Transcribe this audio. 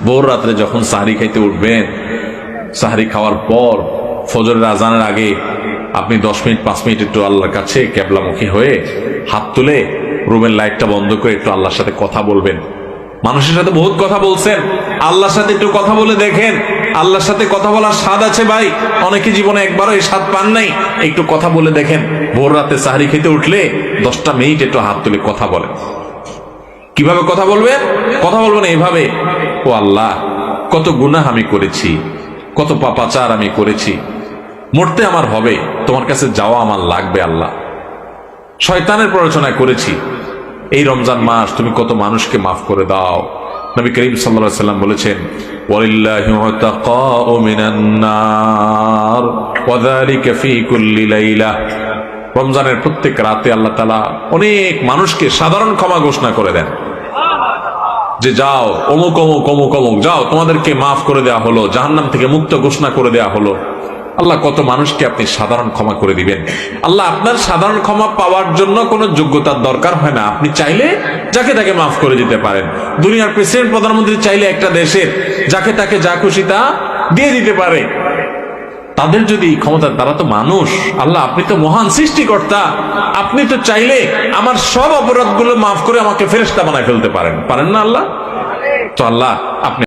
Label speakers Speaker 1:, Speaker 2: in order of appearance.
Speaker 1: ভোর রাত্রে যখন সাহরি খাইতে উঠবেন, সাহরি খাওয়ার পর ফজরের আজানের আগে আপনি 10 মিনিট 5 মিনিট একটু আল্লাহর কাছে কেবলামুখী হয়ে হাত তুলে রুমের লাইটটা বন্ধ করে একটু আল্লাহর সাথে কথা বলবেন। মানুষের সাথে বহুত কথা বলছেন, আল্লাহর সাথে একটু কথা বলে দেখেন। আল্লাহর সাথে কথা বলার স্বাদ আছে ভাই, অনেকে জীবনে একবারও এই স্বাদ পান নাই। একটু কথা বলে দেখেন। ভোর রাতে সাহরি খেতে উঠলে 10টা মিনিট একটু হাত তুলে কথা বলেন। কিভাবে কথা বলবেন? কথা বলবেন এইভাবে, ও আল্লাহ, কত গুনাহ আমি করেছি, কত পাপাচার আমি করেছি, মরতে আমার হবে, তোমার কাছে যাওয়া আমার লাগবে আল্লাহ। শয়তানের প্ররোচনা করেছি, এই রমজান মাস তুমি কত মানুষকে মাফ করে দাও। নবী করিম সাল্লাল্লাহু আলাইহি ওয়াসাল্লাম বলেছেন, ওয়ালিল্লাহি উতাকাউ মিনান নার ওয়া যালিকা ফি কুল্লি লাইলা। রমজানের প্রত্যেক রাতে আল্লাহ তাআলা অনেক মানুষকে সাধারণ ক্ষমা ঘোষণা করে দেন, যে যাও অমুক অমুক অমুক অমুক যাও, তোমাদেরকে মাফ করে দেওয়া হলো, জাহান্নাম থেকে মুক্ত ঘোষণা করে দেওয়া হলো। আল্লাহ কত মানুষকে আপনি সাধারণ ক্ষমা করে দিবেন। আল্লাহ আপনার সাধারণ ক্ষমা পাওয়ার জন্য কোনো যোগ্যতার দরকার হয় না, আপনি চাইলে যাকে তাকে মাফ করে দিতে পারেন। দুনিয়ার প্রেসিডেন্ট প্রধানমন্ত্রী চাইলে একটা দেশের যাকে তাকে যা খুশি তা দিয়ে দিতে পারে। তাদের যদি ক্ষমতা, তারা তো মানুষ। আল্লাহ আপনি তো মহান সৃষ্টিকর্তা, আপনি তো চাইলে আমার সব অপরাধগুলো মাফ করে আমাকে ফেরেশতা বানায় ফেলতে পারেন, পারেন না আল্লাহ? তো আল্লাহ আপনি